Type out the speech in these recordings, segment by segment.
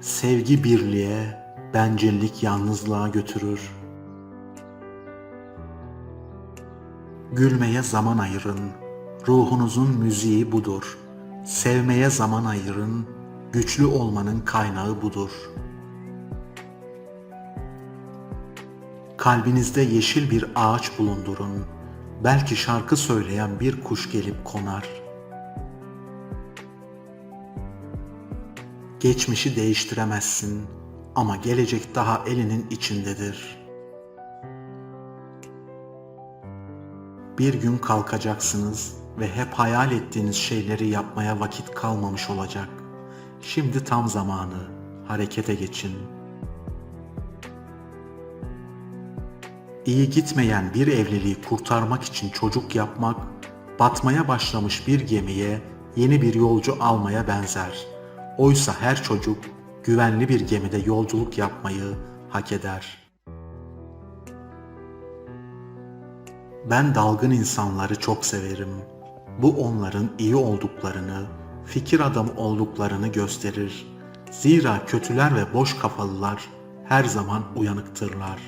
Sevgi birliğe, bencillik yalnızlığa götürür. Gülmeye zaman ayırın, ruhunuzun müziği budur. Sevmeye zaman ayırın, güçlü olmanın kaynağı budur. Kalbinizde yeşil bir ağaç bulundurun, belki şarkı söyleyen bir kuş gelip konar. Geçmişi değiştiremezsin ama gelecek daha elinin içindedir. Bir gün kalkacaksınız ve hep hayal ettiğiniz şeyleri yapmaya vakit kalmamış olacak. Şimdi tam zamanı, harekete geçin. İyi gitmeyen bir evliliği kurtarmak için çocuk yapmak, batmaya başlamış bir gemiye yeni bir yolcu almaya benzer. Oysa her çocuk güvenli bir gemide yolculuk yapmayı hak eder. Ben dalgın insanları çok severim. Bu onların iyi olduklarını, fikir adamı olduklarını gösterir. Zira kötüler ve boş kafalılar her zaman uyanıktırlar.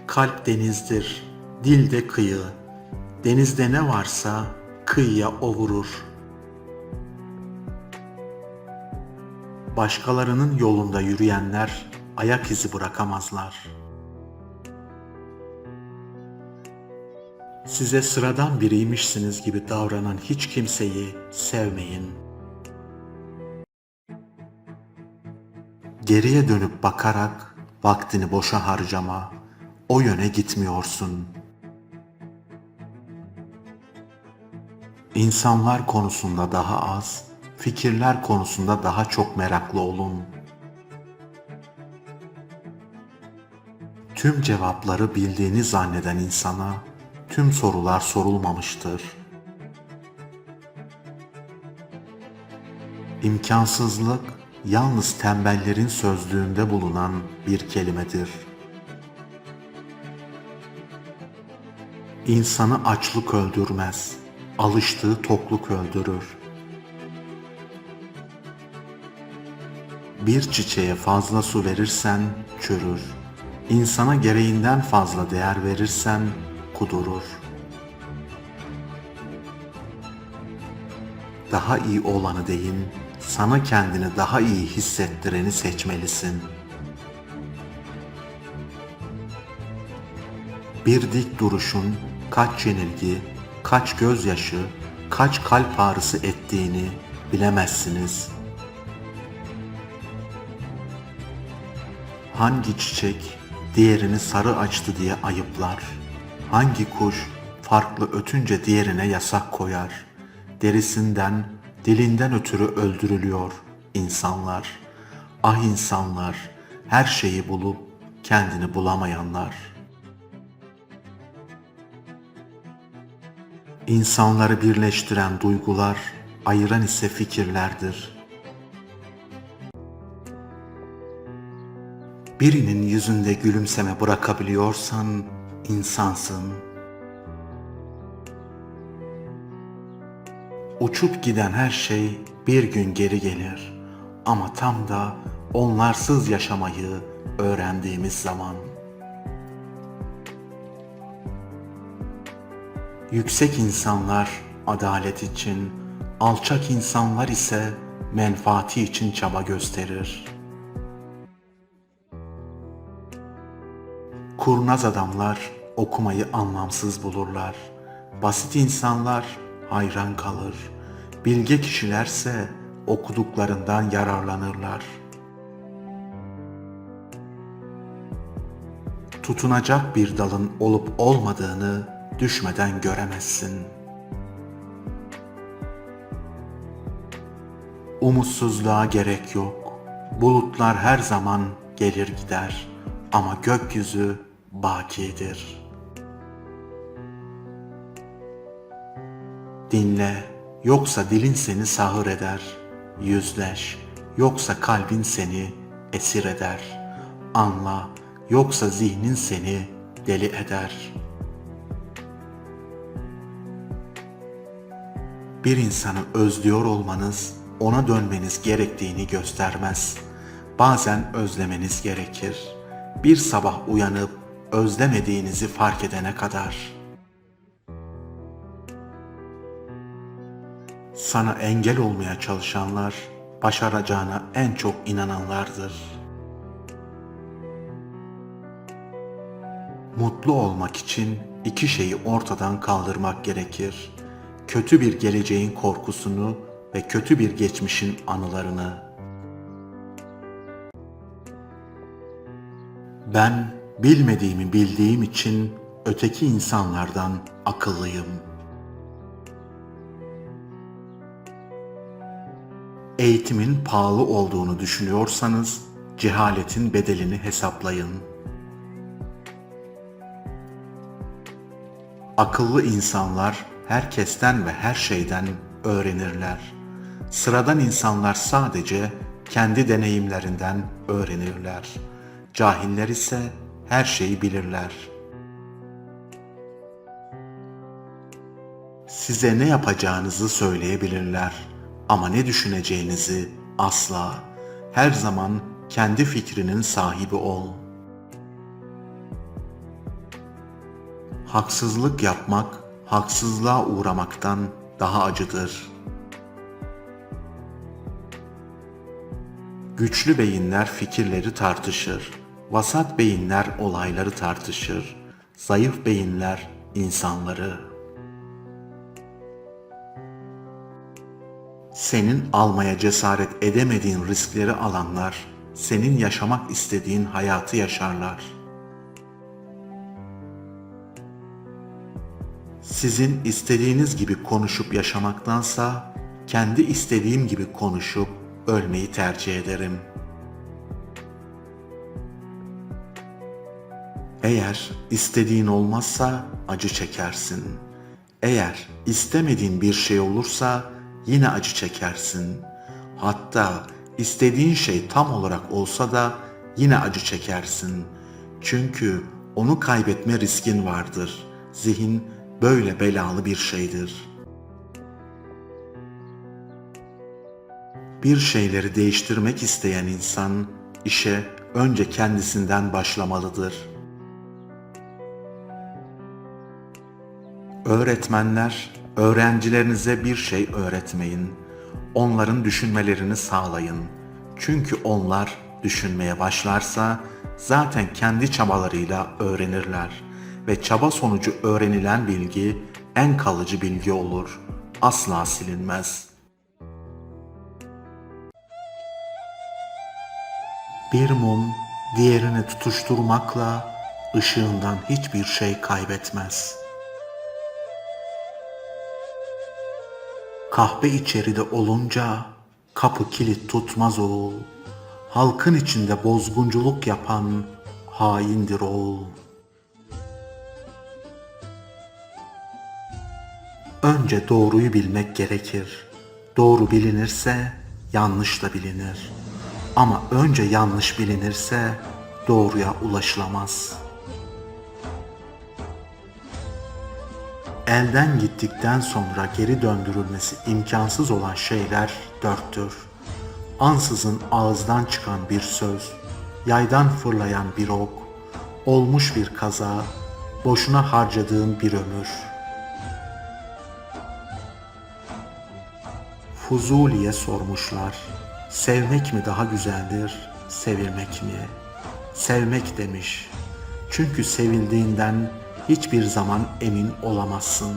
Kalp denizdir, dil de kıyı. Denizde ne varsa kıyıya o vurur. Başkalarının yolunda yürüyenler ayak izi bırakamazlar. Size sıradan biriymişsiniz gibi davranan hiç kimseyi sevmeyin. Geriye dönüp bakarak vaktini boşa harcama. O yöne gitmiyorsun. İnsanlar konusunda daha az, fikirler konusunda daha çok meraklı olun. Tüm cevapları bildiğini zanneden insana tüm sorular sorulmamıştır. İmkansızlık yalnız tembellerin sözlüğünde bulunan bir kelimedir. İnsanı açlık öldürmez, alıştığı tokluk öldürür. Bir çiçeğe fazla su verirsen çürür. İnsana gereğinden fazla değer verirsen kudurur. Daha iyi olanı değil, sana kendini daha iyi hissettireni seçmelisin. Bir dik duruşun kaç yenilgi, kaç gözyaşı, kaç kalp ağrısı ettiğini bilemezsiniz. Hangi çiçek diğerini sarı açtı diye ayıplar? Hangi kuş farklı ötünce diğerine yasak koyar? Derisinden, dilinden ötürü öldürülüyor insanlar. Ah insanlar, her şeyi bulup kendini bulamayanlar. İnsanları birleştiren duygular, ayıran ise fikirlerdir. Birinin yüzünde gülümseme bırakabiliyorsan insansın. Uçup giden her şey bir gün geri gelir ama tam da onlarsız yaşamayı öğrendiğimiz zaman. Yüksek insanlar adalet için, alçak insanlar ise menfaati için çaba gösterir. Kurnaz adamlar okumayı anlamsız bulurlar. Basit insanlar hayran kalır. Bilge kişilerse okuduklarından yararlanırlar. Tutunacak bir dalın olup olmadığını düşmeden göremezsin. Umutsuzluğa gerek yok. Bulutlar her zaman gelir gider ama gökyüzü bakidir. Dinle, yoksa dilin seni sahır eder. Yüzleş, yoksa kalbin seni esir eder. Anla, yoksa zihnin seni deli eder. Bir insanı özlüyor olmanız ona dönmeniz gerektiğini göstermez. Bazen özlemeniz gerekir. Bir sabah uyanıp özlemediğinizi fark edene kadar. Sana engel olmaya çalışanlar, başaracağına en çok inananlardır. Mutlu olmak için iki şeyi ortadan kaldırmak gerekir. Kötü bir geleceğin korkusunu ve kötü bir geçmişin anılarını. Ben bilmediğimi bildiğim için öteki insanlardan akıllıyım. Eğitimin pahalı olduğunu düşünüyorsanız cehaletin bedelini hesaplayın. Akıllı insanlar herkesten ve her şeyden öğrenirler. Sıradan insanlar sadece kendi deneyimlerinden öğrenirler. Cahiller ise her şeyi bilirler. Size ne yapacağınızı söyleyebilirler ama ne düşüneceğinizi asla. Her zaman kendi fikrinin sahibi ol. Haksızlık yapmak, haksızlığa uğramaktan daha acıdır. Güçlü beyinler fikirleri tartışır. Vasat beyinler olayları tartışır. Zayıf beyinler insanları. Senin almaya cesaret edemediğin riskleri alanlar, senin yaşamak istediğin hayatı yaşarlar. Sizin istediğiniz gibi konuşup yaşamaktansa, kendi istediğim gibi konuşup ölmeyi tercih ederim. Eğer istediğin olmazsa acı çekersin. Eğer istemediğin bir şey olursa yine acı çekersin. Hatta istediğin şey tam olarak olsa da yine acı çekersin. Çünkü onu kaybetme riskin vardır. Zihin böyle belalı bir şeydir. Bir şeyleri değiştirmek isteyen insan işe önce kendisinden başlamalıdır. Öğretmenler, öğrencilerinize bir şey öğretmeyin. Onların düşünmelerini sağlayın. Çünkü onlar düşünmeye başlarsa zaten kendi çabalarıyla öğrenirler ve çaba sonucu öğrenilen bilgi en kalıcı bilgi olur. Asla silinmez. Bir mum diğerini tutuşturmakla ışığından hiçbir şey kaybetmez. Kahpe içeride olunca kapı kilit tutmaz oğul. Halkın içinde bozgunculuk yapan haindir oğul. Önce doğruyu bilmek gerekir. Doğru bilinirse yanlış da bilinir. Ama önce yanlış bilinirse doğruya ulaşılamaz. Elden gittikten sonra geri döndürülmesi imkansız olan şeyler dörttür. Ansızın ağızdan çıkan bir söz, yaydan fırlayan bir ok, olmuş bir kaza, boşuna harcadığın bir ömür. Fuzuli'ye sormuşlar, sevmek mi daha güzeldir, sevilmek mi? Sevmek demiş. Çünkü sevildiğinden hiçbir zaman emin olamazsın.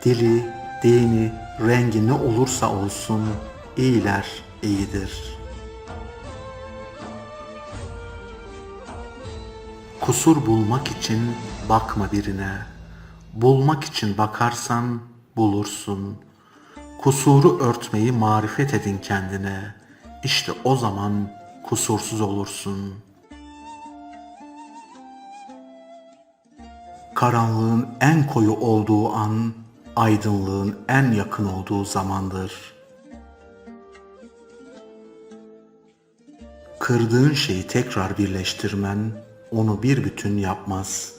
Dili, dini, rengi ne olursa olsun iyiler iyidir. Kusur bulmak için bakma birine. Bulmak için bakarsan bulursun. Kusuru örtmeyi marifet edin kendine. İşte o zaman kusursuz olursun. Karanlığın en koyu olduğu an, aydınlığın en yakın olduğu zamandır. Kırdığın şeyi tekrar birleştirmen, onu bir bütün yapmaz.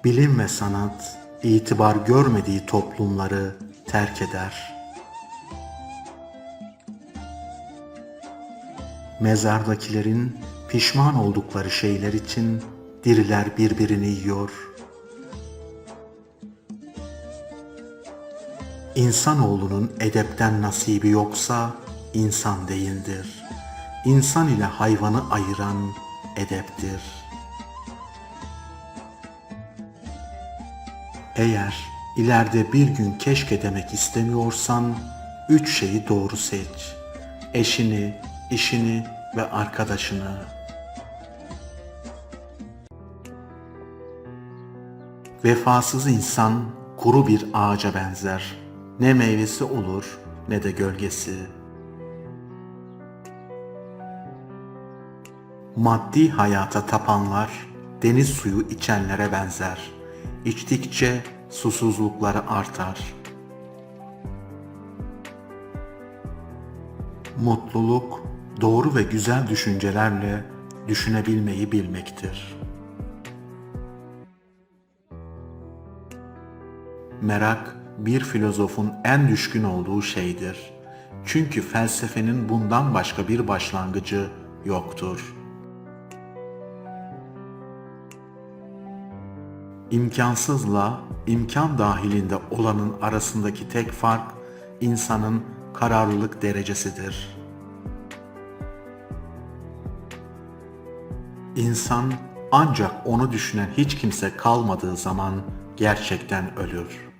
Bilim ve sanat itibar görmediği toplumları terk eder. Mezardakilerin pişman oldukları şeyler için diriler birbirini yiyor. İnsanoğlunun edepten nasibi yoksa insan değildir. İnsan ile hayvanı ayıran edeptir. Eğer ileride bir gün keşke demek istemiyorsan, 3 şeyi doğru seç: eşini, işini ve arkadaşını. Vefasız insan kuru bir ağaca benzer. Ne meyvesi olur ne de gölgesi. Maddi hayata tapanlar deniz suyu içenlere benzer. İçtikçe susuzlukları artar. Mutluluk doğru ve güzel düşüncelerle düşünebilmeyi bilmektir. Merak bir filozofun en düşkün olduğu şeydir. Çünkü felsefenin bundan başka bir başlangıcı yoktur. İmkansızla imkan dahilinde olanın arasındaki tek fark insanın kararlılık derecesidir. İnsan ancak onu düşünen hiç kimse kalmadığı zaman gerçekten ölür.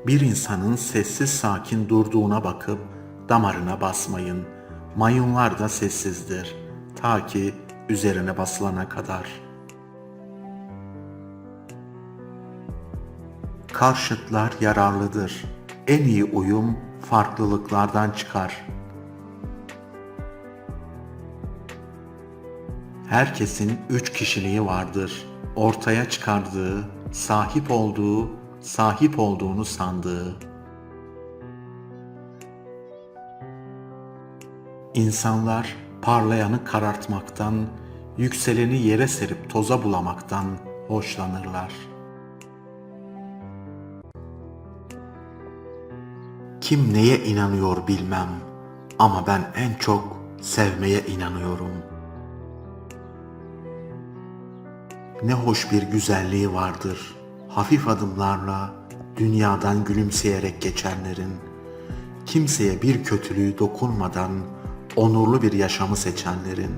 Bir insanın sessiz sakin durduğuna bakıp damarına basmayın. Mayınlar da sessizdir, ta ki üzerine basılana kadar. Karşıtlar yararlıdır. En iyi uyum farklılıklardan çıkar. Herkesin 3 kişiliği vardır. Ortaya çıkardığı, sahip olduğu, sahip olduğunu sandığı. İnsanlar parlayanı karartmaktan, yükseleni yere serip toza bulamaktan hoşlanırlar. Kim neye inanıyor bilmem ama ben en çok sevmeye inanıyorum. Ne hoş bir güzelliği vardır, hafif adımlarla dünyadan gülümseyerek geçenlerin, kimseye bir kötülüğü dokunmadan onurlu bir yaşamı seçenlerin.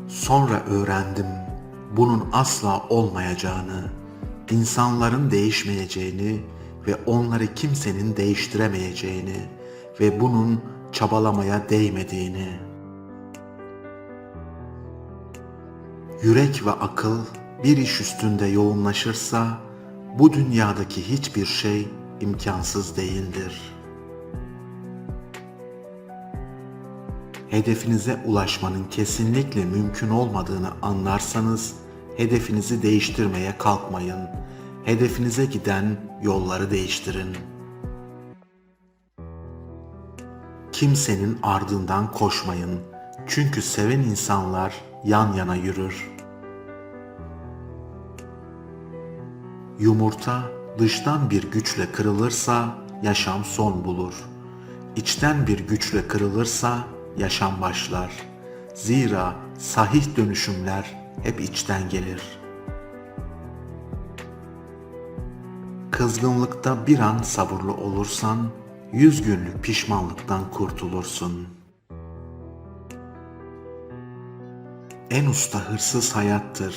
Sonra öğrendim bunun asla olmayacağını, insanların değişmeyeceğini ve onları kimsenin değiştiremeyeceğini ve bunun çabalamaya değmediğini. Yürek ve akıl bir iş üstünde yoğunlaşırsa bu dünyadaki hiçbir şey imkansız değildir. Hedefinize ulaşmanın kesinlikle mümkün olmadığını anlarsanız hedefinizi değiştirmeye kalkmayın. Hedefinize giden yolları değiştirin. Kimsenin ardından koşmayın. Çünkü seven insanlar yan yana yürür. Yumurta dıştan bir güçle kırılırsa yaşam son bulur. İçten bir güçle kırılırsa yaşam başlar. Zira sahih dönüşümler hep içten gelir. Kızgınlıkta bir an sabırlı olursan 100 günlük pişmanlıktan kurtulursun. En usta hırsız hayattır.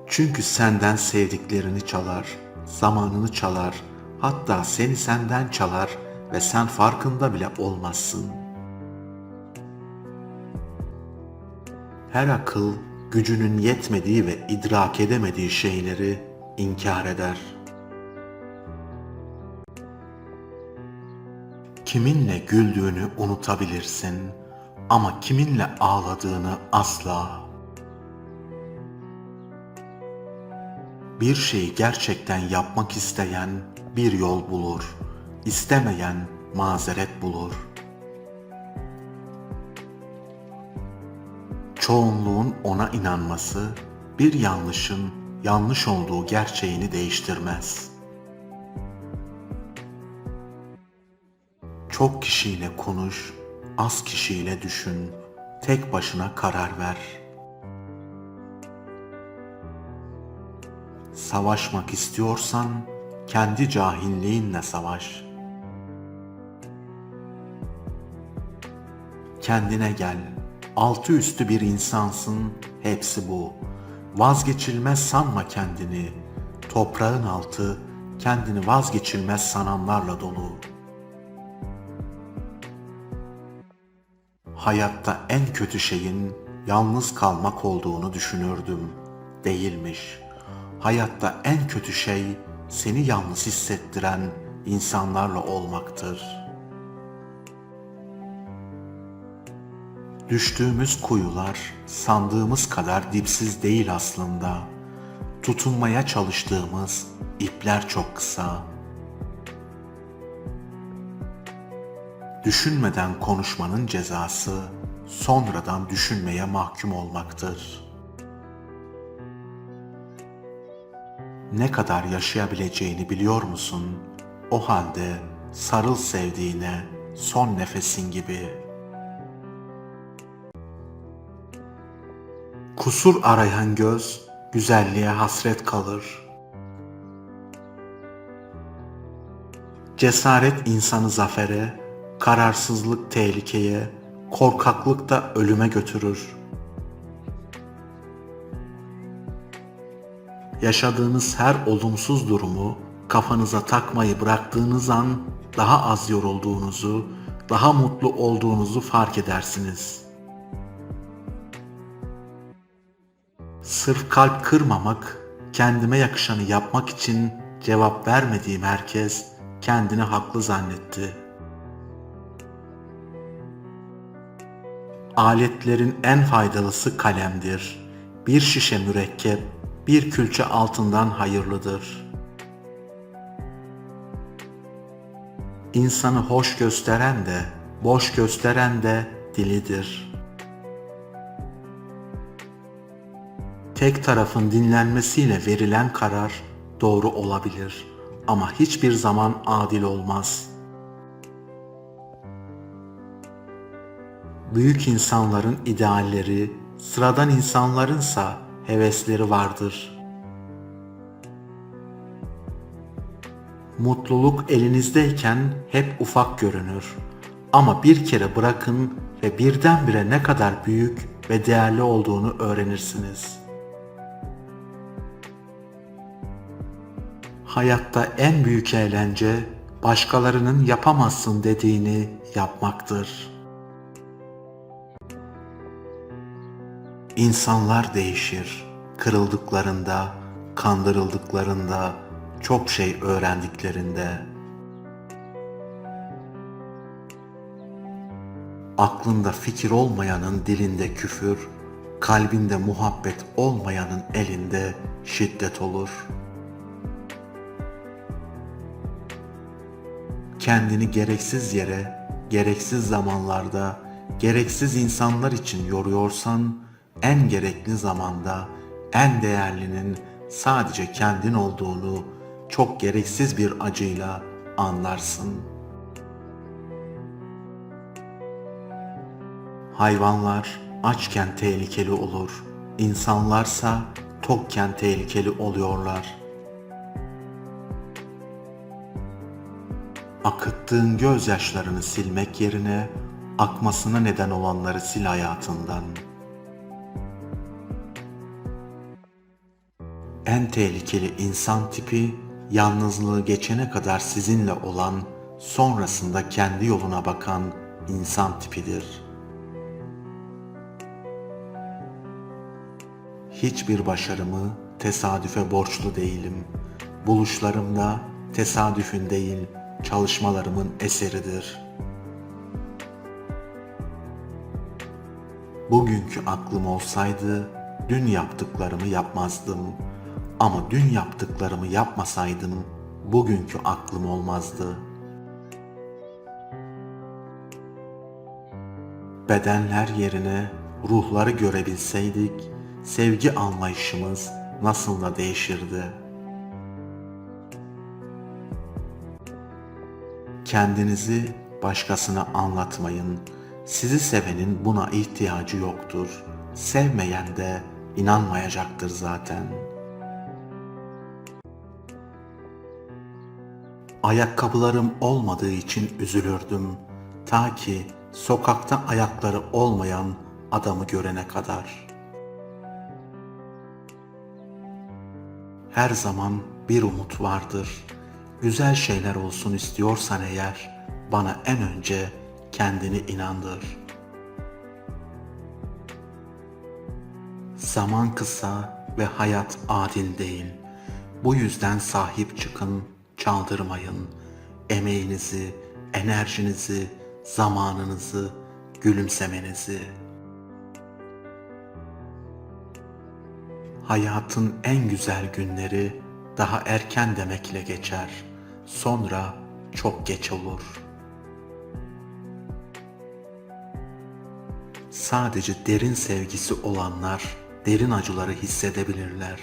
Çünkü senden sevdiklerini çalar, zamanını çalar, hatta seni senden çalar ve sen farkında bile olmazsın. Her akıl gücünün yetmediği ve idrak edemediği şeyleri inkar eder. Kiminle güldüğünü unutabilirsin ama kiminle ağladığını asla. Bir şeyi gerçekten yapmak isteyen bir yol bulur, istemeyen mazeret bulur. Çoğunluğun ona inanması, bir yanlışın yanlış olduğu gerçeğini değiştirmez. Çok kişiyle konuş, az kişiyle düşün, tek başına karar ver. Savaşmak istiyorsan kendi cahilliğinle savaş. Kendine gel, altı üstü bir insansın, hepsi bu. Vazgeçilmez sanma kendini, toprağın altı kendini vazgeçilmez sananlarla dolu. Hayatta en kötü şeyin yalnız kalmak olduğunu düşünürdüm. Değilmiş. Hayatta en kötü şey seni yalnız hissettiren insanlarla olmaktır. Düştüğümüz kuyular sandığımız kadar dipsiz değil aslında. Tutunmaya çalıştığımız ipler çok kısa. Düşünmeden konuşmanın cezası sonradan düşünmeye mahkum olmaktır. Ne kadar yaşayabileceğini biliyor musun? O halde sarıl sevdiğine son nefesin gibi. Kusur arayan göz güzelliğe hasret kalır. Cesaret insanı zafere, kararsızlık tehlikeye, korkaklık da ölüme götürür. Yaşadığınız her olumsuz durumu kafanıza takmayı bıraktığınız an daha az yorulduğunuzu, daha mutlu olduğunuzu fark edersiniz. Sırf kalp kırmamak, kendime yakışanı yapmak için cevap vermediğim herkes kendini haklı zannetti. Aletlerin en faydalısı kalemdir. Bir şişe mürekkep, bir külçe altından hayırlıdır. İnsanı hoş gösteren de, boş gösteren de dilidir. Tek tarafın dinlenmesiyle verilen karar doğru olabilir ama hiçbir zaman adil olmaz. Büyük insanların idealleri, sıradan insanlarınsa hevesleri vardır. Mutluluk elinizdeyken hep ufak görünür. Ama bir kere bırakın ve birdenbire ne kadar büyük ve değerli olduğunu öğrenirsiniz. Hayatta en büyük eğlence başkalarının yapamazsın dediğini yapmaktır. İnsanlar değişir. Kırıldıklarında, kandırıldıklarında, çok şey öğrendiklerinde. Aklında fikir olmayanın dilinde küfür, kalbinde muhabbet olmayanın elinde şiddet olur. Kendini gereksiz yere, gereksiz zamanlarda, gereksiz insanlar için yoruyorsan, en gerekli zamanda en değerlinin sadece kendin olduğunu çok gereksiz bir acıyla anlarsın. Hayvanlar açken tehlikeli olur, insanlarsa tokken tehlikeli oluyorlar. Akıttığın gözyaşlarını silmek yerine akmasına neden olanları sil hayatından. En tehlikeli insan tipi, yalnızlığı geçene kadar sizinle olan, sonrasında kendi yoluna bakan insan tipidir. Hiçbir başarımı tesadüfe borçlu değilim. Buluşlarım da tesadüfün değil, çalışmalarımın eseridir. Bugünkü aklım olsaydı, dün yaptıklarımı yapmazdım. Ama dün yaptıklarımı yapmasaydım, bugünkü aklım olmazdı. Bedenler yerine ruhları görebilseydik, sevgi anlayışımız nasıl da değişirdi. Kendinizi başkasına anlatmayın. Sizi sevenin buna ihtiyacı yoktur. Sevmeyen de inanmayacaktır zaten. Ayakkabılarım olmadığı için üzülürdüm. Ta ki sokakta ayakları olmayan adamı görene kadar. Her zaman bir umut vardır. Güzel şeyler olsun istiyorsan eğer, bana en önce kendini inandır. Zaman kısa ve hayat adil değil. Bu yüzden sahip çıkın, çaldırmayın. Emeğinizi, enerjinizi, zamanınızı, gülümsemenizi. Hayatın en güzel günleri daha erken demekle geçer. Sonra çok geç olur. Sadece derin sevgisi olanlar derin acıları hissedebilirler.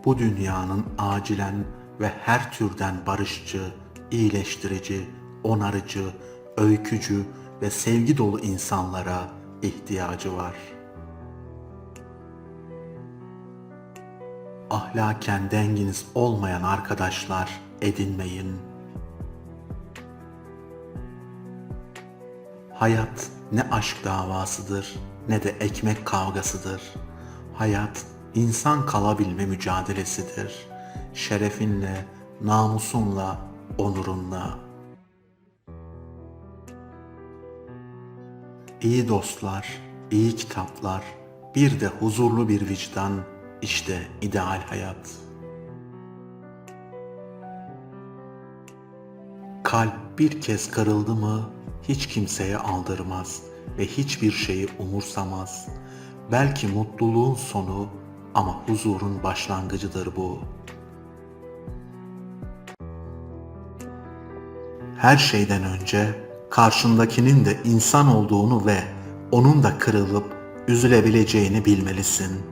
Bu dünyanın acilen ve her türden barışçı, iyileştirici, onarıcı, öykücü ve sevgi dolu insanlara ihtiyacı var. Ahlaken denginiz olmayan arkadaşlar edinmeyin. Hayat ne aşk davasıdır ne de ekmek kavgasıdır. Hayat insan kalabilme mücadelesidir. Şerefinle, namusunla, onurunla. İyi dostlar, iyi kitaplar, bir de huzurlu bir vicdan, işte ideal hayat. Kalp bir kez kırıldı mı hiç kimseye aldırmaz ve hiçbir şeyi umursamaz. Belki mutluluğun sonu ama huzurun başlangıcıdır bu. Her şeyden önce karşındakinin de insan olduğunu ve onun da kırılıp üzülebileceğini bilmelisin.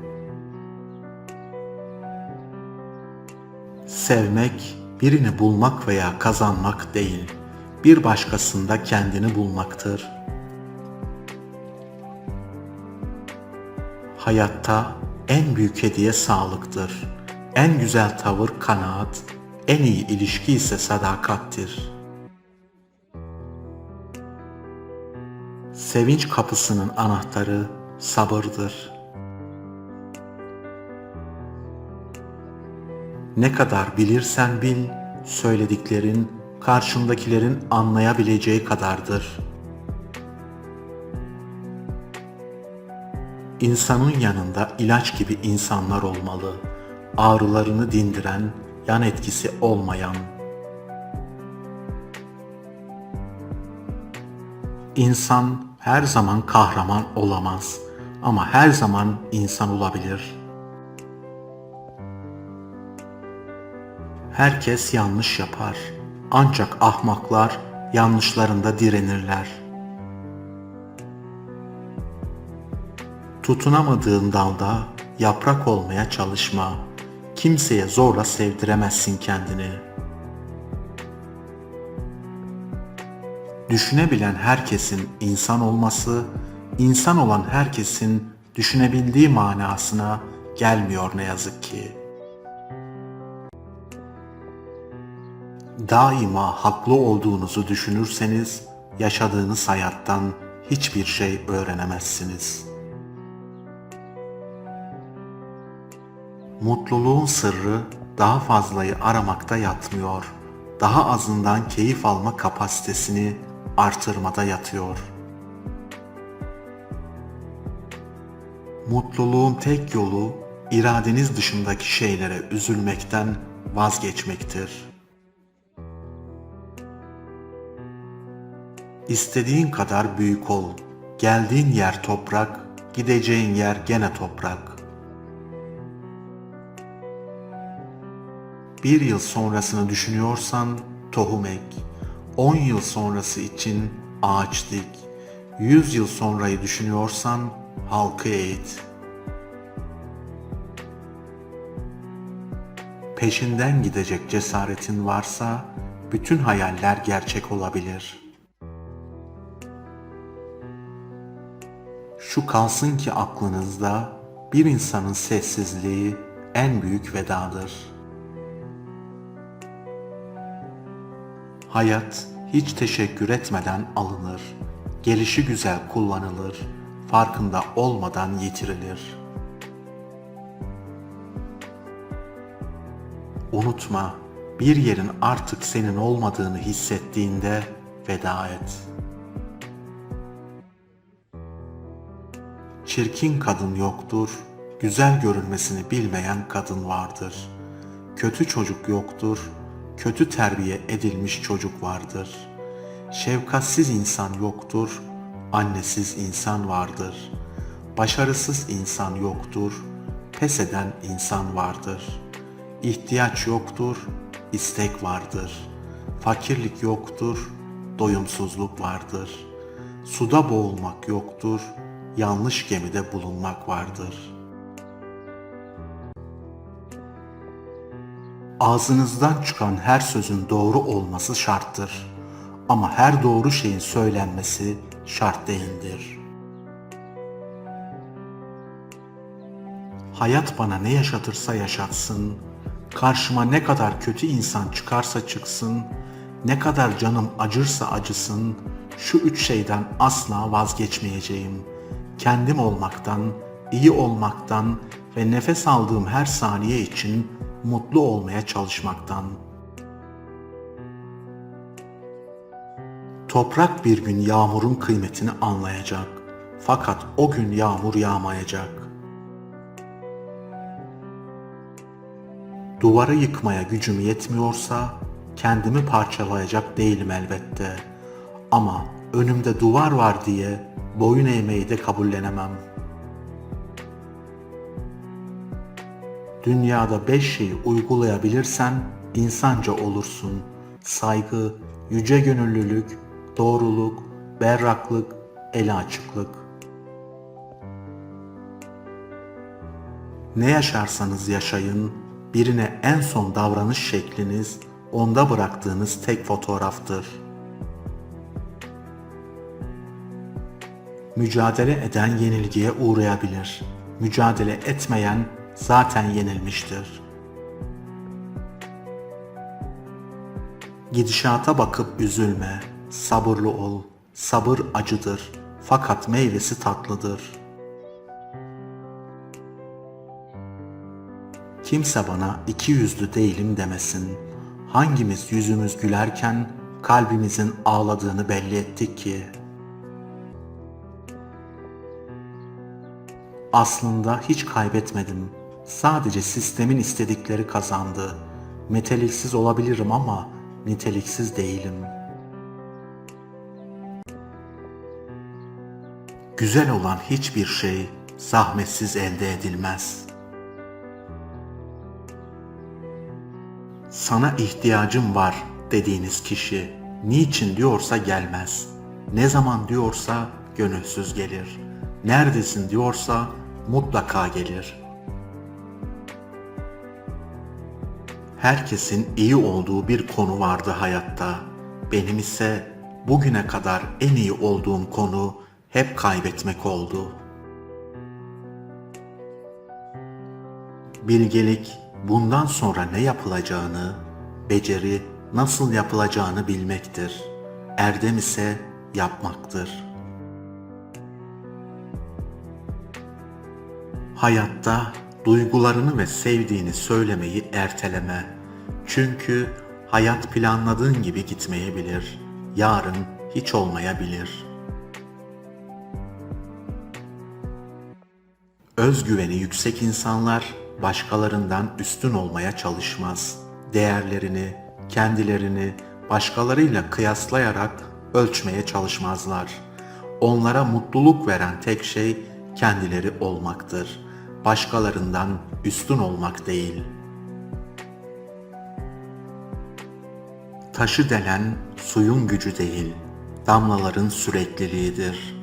Sevmek, birini bulmak veya kazanmak değil, bir başkasında kendini bulmaktır. Hayatta en büyük hediye sağlıktır. En güzel tavır kanaat, en iyi ilişki ise sadakattir. Sevinç kapısının anahtarı sabırdır. Ne kadar bilirsen bil, söylediklerin karşındakilerin anlayabileceği kadardır. İnsanın yanında ilaç gibi insanlar olmalı. Ağrılarını dindiren, yan etkisi olmayan. İnsan her zaman kahraman olamaz ama her zaman insan olabilir. Herkes yanlış yapar. Ancak ahmaklar yanlışlarında direnirler. Tutunamadığın dalda yaprak olmaya çalışma. Kimseye zorla sevdiremezsin kendini. Düşünebilen herkesin insan olması, insan olan herkesin düşünebildiği manasına gelmiyor ne yazık ki. Daima haklı olduğunuzu düşünürseniz, yaşadığınız hayattan hiçbir şey öğrenemezsiniz. Mutluluğun sırrı daha fazlayı aramakta yatmıyor, daha azından keyif alma kapasitesini artırmada yatıyor. Mutluluğun tek yolu, iradeniz dışındaki şeylere üzülmekten vazgeçmektir. İstediğin kadar büyük ol, geldiğin yer toprak, gideceğin yer gene toprak. Bir yıl sonrasını düşünüyorsan tohum ek, 10 yıl sonrası için ağaç dik. 100 yıl sonrayı düşünüyorsan halkı eğit. Peşinden gidecek cesaretin varsa bütün hayaller gerçek olabilir. Şu kalsın ki aklınızda, bir insanın sessizliği en büyük vedadır. Hayat hiç teşekkür etmeden alınır. Gelişi güzel kullanılır. Farkında olmadan yitirilir. Unutma, bir yerin artık senin olmadığını hissettiğinde veda et. Çirkin kadın yoktur, güzel görünmesini bilmeyen kadın vardır. Kötü çocuk yoktur, kötü terbiye edilmiş çocuk vardır. Şefkatsiz insan yoktur, annesiz insan vardır. Başarısız insan yoktur, pes eden insan vardır. İhtiyaç yoktur, istek vardır. Fakirlik yoktur, doyumsuzluk vardır. Suda boğulmak yoktur, yanlış gemide bulunmak vardır. Ağzınızdan çıkan her sözün doğru olması şarttır. Ama her doğru şeyin söylenmesi şart değildir. Hayat bana ne yaşatırsa yaşatsın, karşıma ne kadar kötü insan çıkarsa çıksın, ne kadar canım acırsa acısın, şu 3 şeyden asla vazgeçmeyeceğim. Kendim olmaktan, iyi olmaktan ve nefes aldığım her saniye için mutlu olmaya çalışmaktan. Toprak bir gün yağmurun kıymetini anlayacak. Fakat o gün yağmur yağmayacak. Duvarı yıkmaya gücüm yetmiyorsa kendimi parçalayacak değilim elbette. Ama önümde duvar var diye boyun eğmeyi de kabullenemem. Dünyada 5 şeyi uygulayabilirsen insanca olursun. Saygı, yüce gönüllülük, doğruluk, berraklık, ele açıklık. Ne yaşarsanız yaşayın, birine en son davranış şekliniz, onda bıraktığınız tek fotoğraftır. Mücadele eden yenilgiye uğrayabilir. Mücadele etmeyen zaten yenilmiştir. Gidişata bakıp üzülme, sabırlı ol. Sabır acıdır, fakat meyvesi tatlıdır. Kimse bana iki yüzlü değilim demesin. Hangimiz yüzümüz gülerken kalbimizin ağladığını belli ettik ki? Aslında hiç kaybetmedim. Sadece sistemin istedikleri kazandı. Meteliksiz olabilirim ama niteliksiz değilim. Güzel olan hiçbir şey zahmetsiz elde edilmez. Sana ihtiyacım var dediğiniz kişi niçin diyorsa gelmez. Ne zaman diyorsa gönülsüz gelir. Neredesin diyorsa mutlaka gelir. Herkesin iyi olduğu bir konu vardı hayatta. Benim ise bugüne kadar en iyi olduğum konu hep kaybetmek oldu. Bilgelik, bundan sonra ne yapılacağını, beceri nasıl yapılacağını bilmektir. Erdem ise yapmaktır. Hayatta duygularını ve sevdiğini söylemeyi erteleme. Çünkü hayat planladığın gibi gitmeyebilir. Yarın hiç olmayabilir. Özgüveni yüksek insanlar başkalarından üstün olmaya çalışmaz. Değerlerini, kendilerini başkalarıyla kıyaslayarak ölçmeye çalışmazlar. Onlara mutluluk veren tek şey kendileri olmaktır. Başkalarından üstün olmak değil. Taşı delen suyun gücü değil, damlaların sürekliliğidir.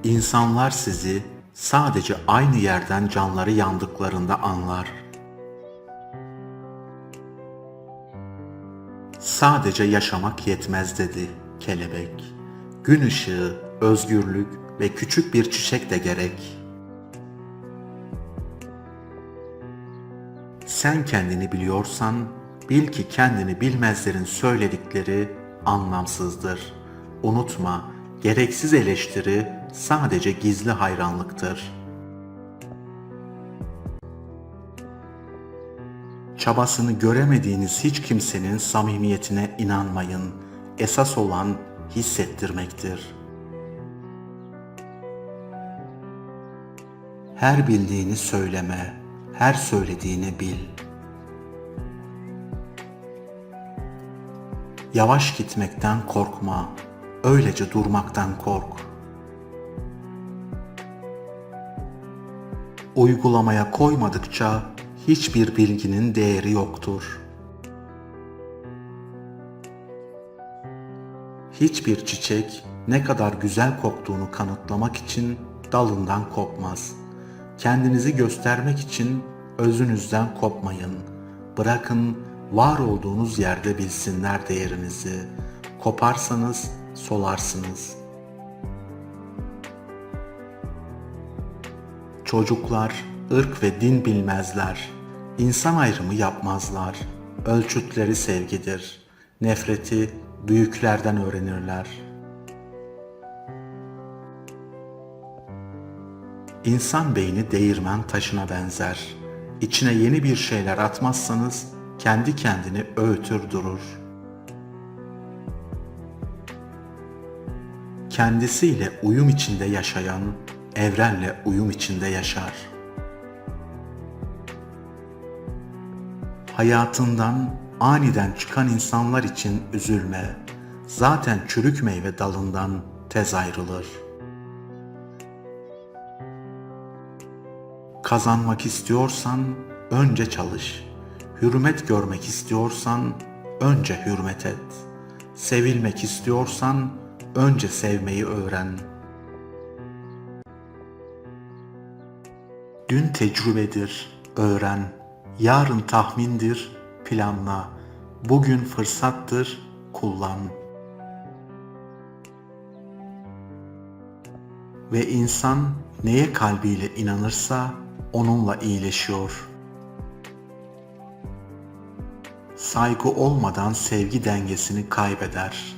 İnsanlar sizi sadece aynı yerden canları yandıklarında anlar. Sadece yaşamak yetmez dedi kelebek. Gün ışığı, özgürlük ve küçük bir çiçek de gerek. Sen kendini biliyorsan, bil ki kendini bilmezlerin söyledikleri anlamsızdır. Unutma, gereksiz eleştiri sadece gizli hayranlıktır. Çabasını göremediğiniz hiç kimsenin samimiyetine inanmayın. Esas olan hissettirmektir. Her bildiğini söyleme, her söylediğini bil. Yavaş gitmekten korkma, öylece durmaktan kork. Uygulamaya koymadıkça hiçbir bilginin değeri yoktur. Hiçbir çiçek ne kadar güzel koktuğunu kanıtlamak için dalından kopmaz. Kendinizi göstermek için özünüzden kopmayın. Bırakın var olduğunuz yerde bilsinler değerinizi. Koparsanız solarsınız. Çocuklar ırk ve din bilmezler. İnsan ayrımı yapmazlar. Ölçütleri sevgidir. Nefreti büyüklerden öğrenirler. İnsan beyni değirmen taşına benzer. İçine yeni bir şeyler atmazsanız kendi kendini öğütür durur. Kendisiyle uyum içinde yaşayan, evrenle uyum içinde yaşar. Hayatından aniden çıkan insanlar için üzülme. Zaten çürük meyve dalından tez ayrılır. Kazanmak istiyorsan önce çalış. Hürmet görmek istiyorsan önce hürmet et. Sevilmek istiyorsan önce sevmeyi öğren. Dün tecrübedir, öğren. Yarın tahmindir, planla. Bugün fırsattır, kullan. Ve insan neye kalbiyle inanırsa onunla iyileşiyor. Saygı olmadan sevgi dengesini kaybeder.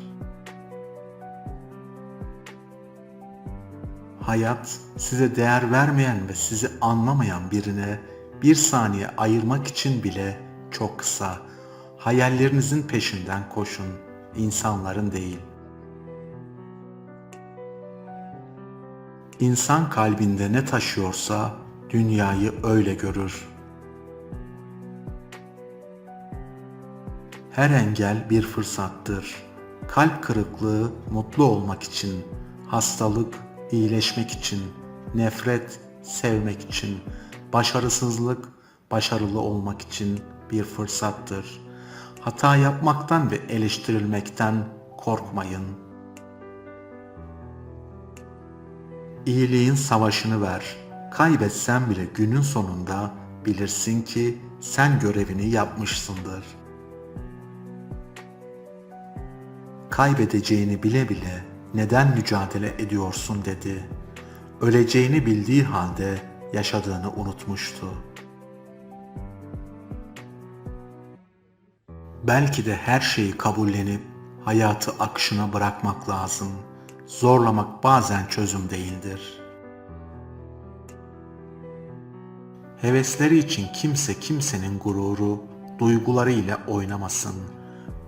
Hayat size değer vermeyen ve sizi anlamayan birine bir saniye ayırmak için bile çok kısa. Hayallerinizin peşinden koşun, insanların değil. İnsan kalbinde ne taşıyorsa dünyayı öyle görür. Her engel bir fırsattır. Kalp kırıklığı mutlu olmak için, hastalık iyileşmek için, nefret sevmek için, başarısızlık başarılı olmak için bir fırsattır. Hata yapmaktan ve eleştirilmekten korkmayın. İyiliğin savaşını ver. Kaybetsen bile günün sonunda bilirsin ki sen görevini yapmışsındır. Kaybedeceğini bile bile neden mücadele ediyorsun dedi. Öleceğini bildiği halde yaşadığını unutmuştu. Belki de her şeyi kabullenip hayatı akışına bırakmak lazım. Zorlamak bazen çözüm değildir. Hevesleri için kimse kimsenin gururu, duyguları ile oynamasın.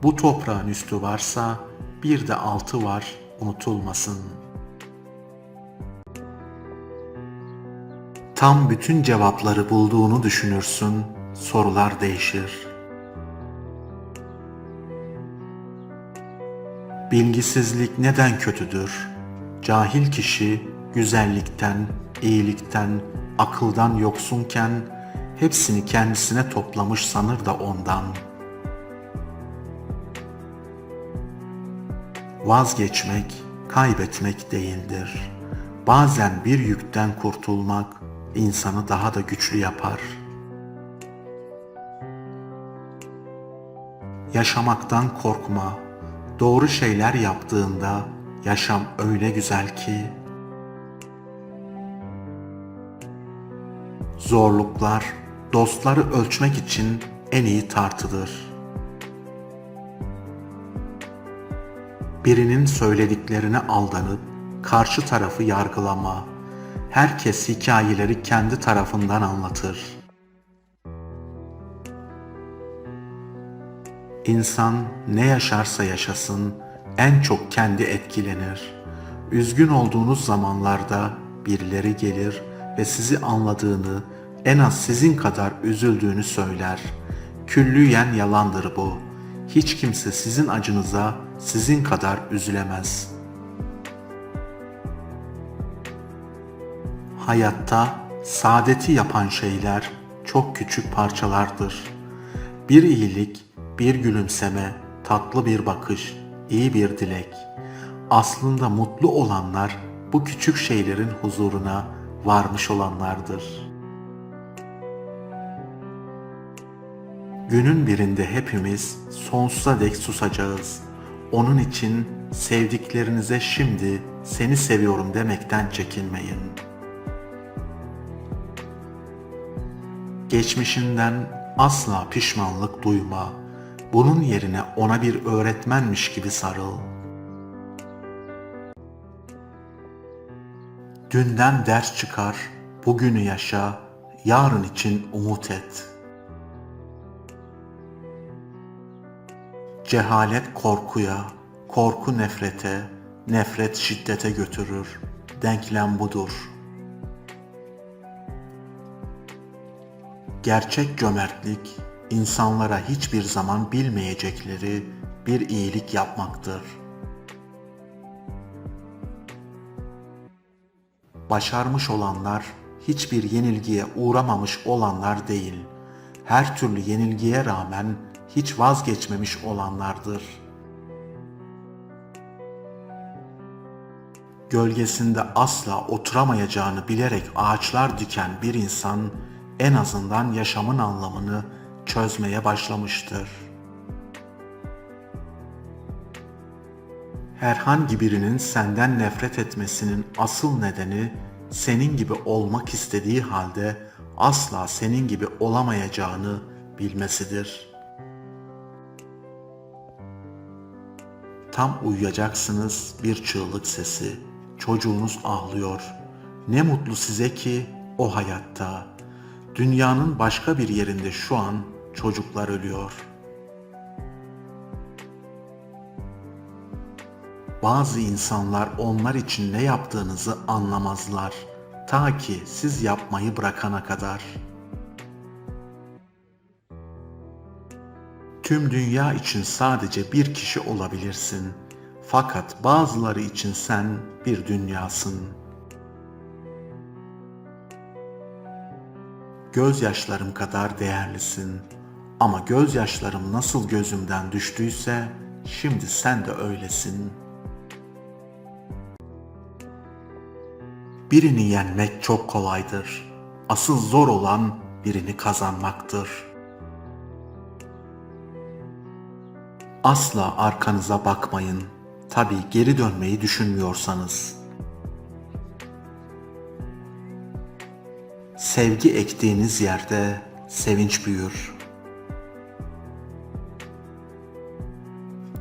Bu toprağın üstü varsa bir de altı var, unutulmasın. Tam bütün cevapları bulduğunu düşünürsün, sorular değişir. Bilgisizlik neden kötüdür? Cahil kişi güzellikten, iyilikten, akıldan yoksunken hepsini kendisine toplamış sanır da ondan. Vazgeçmek, kaybetmek değildir. Bazen bir yükten kurtulmak insanı daha da güçlü yapar. Yaşamaktan korkma. Doğru şeyler yaptığında yaşam öyle güzel ki. Zorluklar, dostları ölçmek için en iyi tartıdır. Birinin söylediklerine aldanıp karşı tarafı yargılama. Herkes hikayeleri kendi tarafından anlatır. İnsan ne yaşarsa yaşasın en çok kendi etkilenir. Üzgün olduğunuz zamanlarda birileri gelir ve sizi anladığını, en az sizin kadar üzüldüğünü söyler. Külliyen yalandır bu. Hiç kimse sizin acınıza sizin kadar üzülemez. Hayatta saadeti yapan şeyler çok küçük parçalardır. Bir iyilik, bir gülümseme, tatlı bir bakış, iyi bir dilek. Aslında mutlu olanlar bu küçük şeylerin huzuruna varmış olanlardır. Günün birinde hepimiz sonsuza dek susacağız. Onun için sevdiklerinize şimdi seni seviyorum demekten çekinmeyin. Geçmişinden asla pişmanlık duyma. Bunun yerine ona bir öğretmenmiş gibi sarıl. Dünden ders çıkar, bugünü yaşa, yarın için umut et. Cehalet korkuya, korku nefrete, nefret şiddete götürür. Denklem budur. Gerçek cömertlik, insanlara hiçbir zaman bilmeyecekleri bir iyilik yapmaktır. Başarmış olanlar, hiçbir yenilgiye uğramamış olanlar değil, her türlü yenilgiye rağmen hiç vazgeçmemiş olanlardır. Gölgesinde asla oturamayacağını bilerek ağaçlar diken bir insan, en azından yaşamın anlamını çözmeye başlamıştır. Herhangi birinin senden nefret etmesinin asıl nedeni, senin gibi olmak istediği halde asla senin gibi olamayacağını bilmesidir. Tam uyuyacaksınız, bir çığlık sesi, çocuğunuz ağlıyor. Ne mutlu size ki o hayatta. Dünyanın başka bir yerinde şu an çocuklar ölüyor. Bazı insanlar onlar için ne yaptığınızı anlamazlar, ta ki siz yapmayı bırakana kadar. Tüm dünya için sadece bir kişi olabilirsin. Fakat bazıları için sen bir dünyasın. Gözyaşlarım kadar değerlisin. Ama gözyaşlarım nasıl gözümden düştüyse, şimdi sen de öylesin. Birini yenmek çok kolaydır. Asıl zor olan birini kazanmaktır. Asla arkanıza bakmayın. Tabii geri dönmeyi düşünmüyorsanız. Sevgi ektiğiniz yerde sevinç büyür.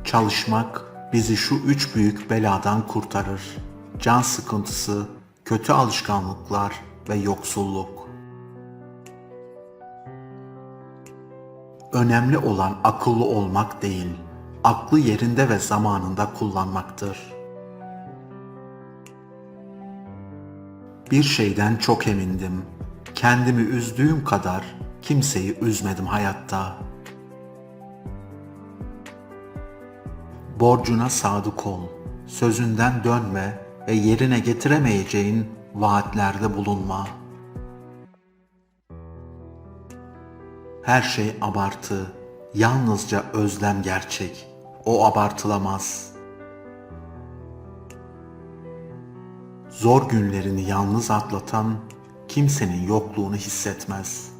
Çalışmak bizi şu üç büyük beladan kurtarır. Can sıkıntısı, kötü alışkanlıklar ve yoksulluk. Önemli olan akıllı olmak değil, aklı yerinde ve zamanında kullanmaktır. Bir şeyden çok emindim. Kendimi üzdüğüm kadar kimseyi üzmedim hayatta. Borcuna sadık ol, sözünden dönme ve yerine getiremeyeceğin vaatlerde bulunma. Her şey abartı, yalnızca özlem gerçek. O abartılamaz. Zor günlerini yalnız atlatan kimsenin yokluğunu hissetmez.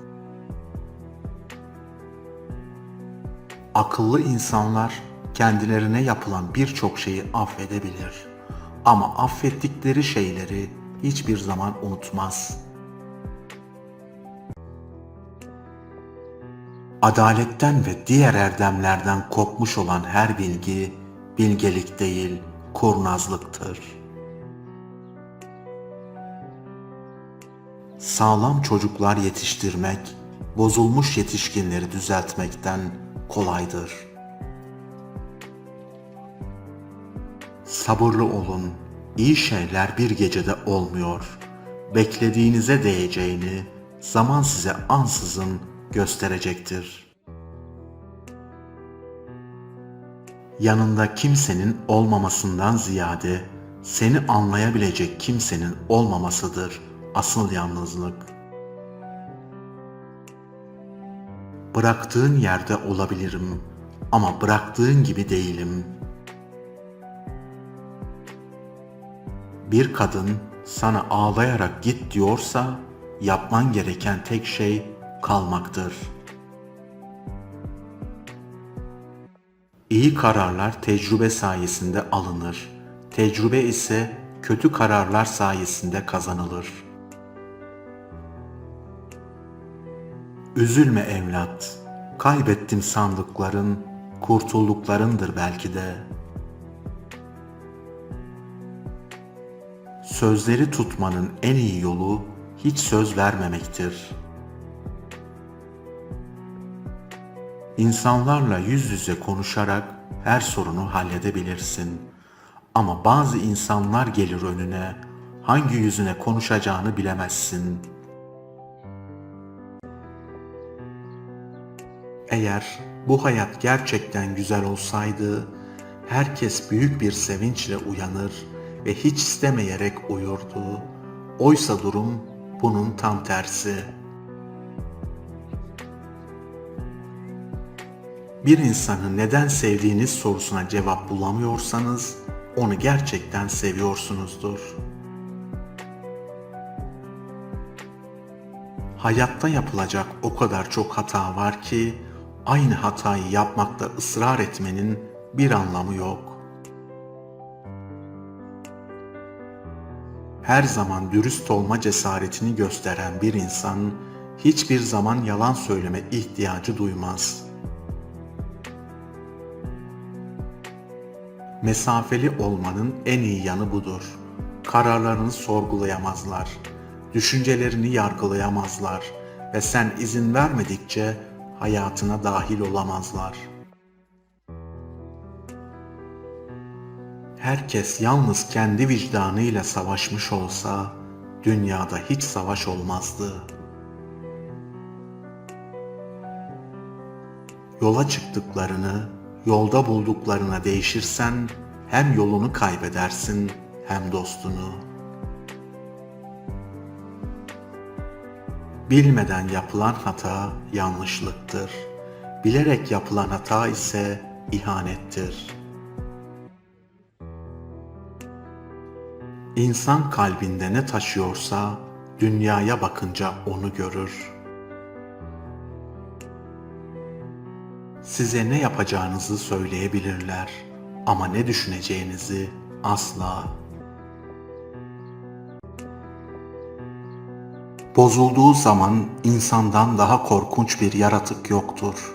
Akıllı insanlar kendilerine yapılan birçok şeyi affedebilir ama affettikleri şeyleri hiçbir zaman unutmaz. Adaletten ve diğer erdemlerden kopmuş olan her bilgi, bilgelik değil, kurnazlıktır. Sağlam çocuklar yetiştirmek, bozulmuş yetişkinleri düzeltmekten kolaydır. Sabırlı olun, iyi şeyler bir gecede olmuyor. Beklediğinize değeceğini zaman size ansızın gösterecektir. Yanında kimsenin olmamasından ziyade seni anlayabilecek kimsenin olmamasıdır asıl yalnızlık. Bıraktığın yerde olabilirim ama bıraktığın gibi değilim. Bir kadın sana ağlayarak git diyorsa yapman gereken tek şey kalmaktır. İyi kararlar tecrübe sayesinde alınır. Tecrübe ise kötü kararlar sayesinde kazanılır. Üzülme evlat, kaybettim sandıkların, kurtulduklarındır belki de. Sözleri tutmanın en iyi yolu hiç söz vermemektir. İnsanlarla yüz yüze konuşarak her sorunu halledebilirsin. Ama bazı insanlar gelir önüne, hangi yüzüne konuşacağını bilemezsin. Eğer bu hayat gerçekten güzel olsaydı, herkes büyük bir sevinçle uyanır ve hiç istemeyerek uyurdu. Oysa durum bunun tam tersi. Bir insanı neden sevdiğiniz sorusuna cevap bulamıyorsanız, onu gerçekten seviyorsunuzdur. Hayatta yapılacak o kadar çok hata var ki, aynı hatayı yapmakta ısrar etmenin bir anlamı yok. Her zaman dürüst olma cesaretini gösteren bir insan, hiçbir zaman yalan söyleme ihtiyacı duymaz. Mesafeli olmanın en iyi yanı budur. Kararlarını sorgulayamazlar, düşüncelerini yargılayamazlar ve sen izin vermedikçe hayatına dahil olamazlar. Herkes yalnız kendi vicdanıyla savaşmış olsa, dünyada hiç savaş olmazdı. Yola çıktıklarını, yolda bulduklarına değişirsen, hem yolunu kaybedersin, hem dostunu. Bilmeden yapılan hata yanlışlıktır. Bilerek yapılan hata ise ihanettir. İnsan kalbinde ne taşıyorsa, dünyaya bakınca onu görür. Size ne yapacağınızı söyleyebilirler ama ne düşüneceğinizi asla. Bozulduğu zaman insandan daha korkunç bir yaratık yoktur.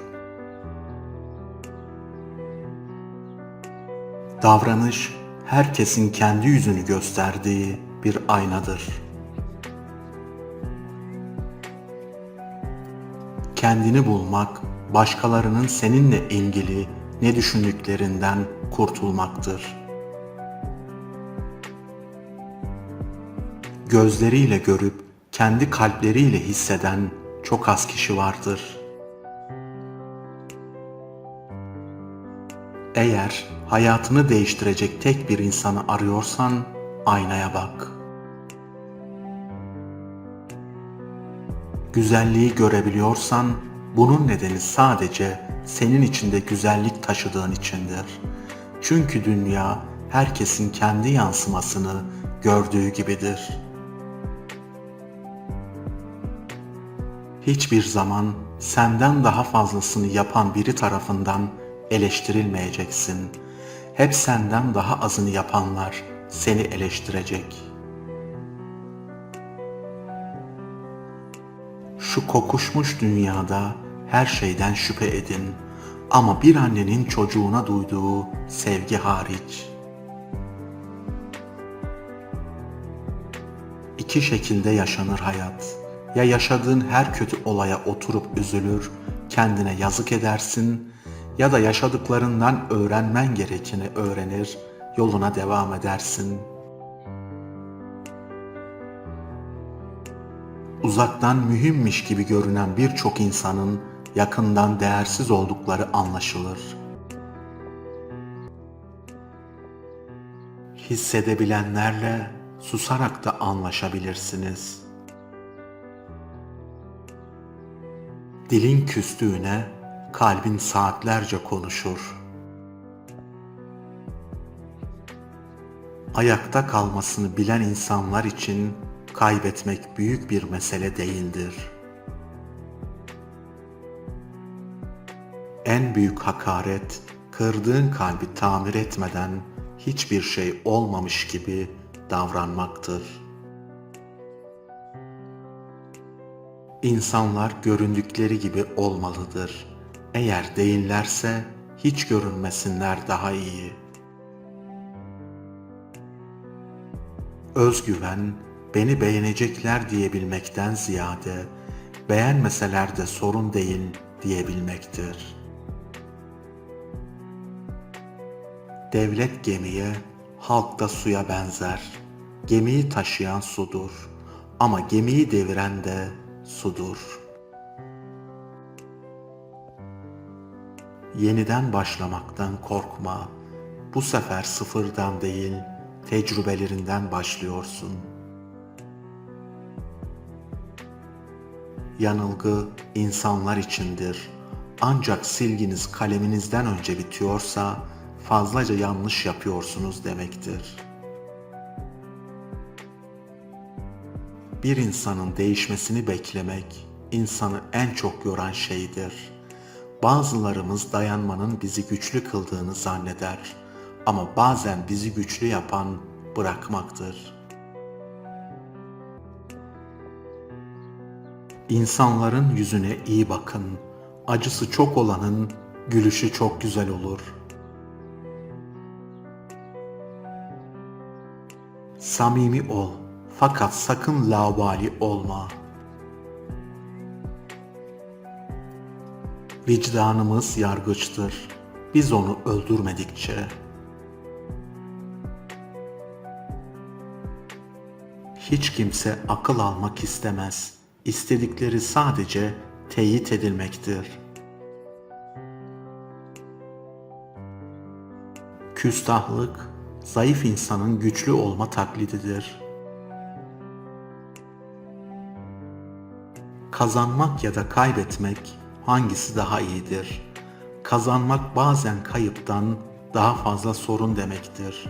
Davranış, herkesin kendi yüzünü gösterdiği bir aynadır. Kendini bulmak, başkalarının seninle ilgili ne düşündüklerinden kurtulmaktır. Gözleriyle görüp kendi kalpleriyle hisseden çok az kişi vardır. Eğer hayatını değiştirecek tek bir insanı arıyorsan aynaya bak. Güzelliği görebiliyorsan bunun nedeni sadece senin içinde güzellik taşıdığın içindir. Çünkü dünya herkesin kendi yansımasını, gördüğü gibidir. Hiçbir zaman senden daha fazlasını yapan biri tarafından eleştirilmeyeceksin. Hep senden daha azını yapanlar seni eleştirecek. Şu kokuşmuş dünyada her şeyden şüphe edin ama bir annenin çocuğuna duyduğu sevgi hariç. İki şekilde yaşanır hayat. Ya yaşadığın her kötü olaya oturup üzülür, kendine yazık edersin ya da yaşadıklarından öğrenmen gerekeni öğrenir, yoluna devam edersin. Uzaktan mühimmiş gibi görünen birçok insanın yakından değersiz oldukları anlaşılır. Hissedebilenlerle susarak da anlaşabilirsiniz. Dilin küstüğüne kalbin saatlerce konuşur. Ayakta kalmasını bilen insanlar için kaybetmek büyük bir mesele değildir. En büyük hakaret, kırdığın kalbi tamir etmeden hiçbir şey olmamış gibi davranmaktır. İnsanlar göründükleri gibi olmalıdır. Eğer değillerse hiç görünmesinler daha iyi. Özgüven, beni beğenecekler diyebilmekten ziyade, beğenmeseler de sorun değil diyebilmektir. Devlet gemiye, halk da suya benzer. Gemiyi taşıyan sudur ama gemiyi deviren de sudur. Yeniden başlamaktan korkma. Bu sefer sıfırdan değil, tecrübelerinden başlıyorsun. Yanılgı insanlar içindir. Ancak silginiz kaleminizden önce bitiyorsa fazlaca yanlış yapıyorsunuz demektir. Bir insanın değişmesini beklemek insanı en çok yoran şeydir. Bazılarımız dayanmanın bizi güçlü kıldığını zanneder ama bazen bizi güçlü yapan bırakmaktır. İnsanların yüzüne iyi bakın. Acısı çok olanın gülüşü çok güzel olur. Samimi ol fakat sakın laubali olma. Vicdanımız yargıçtır. Biz onu öldürmedikçe. Hiç kimse akıl almak istemez. İstedikleri sadece teyit edilmektir. Küstahlık, zayıf insanın güçlü olma taklididir. Kazanmak ya da kaybetmek hangisi daha iyidir? Kazanmak bazen kayıptan daha fazla sorun demektir.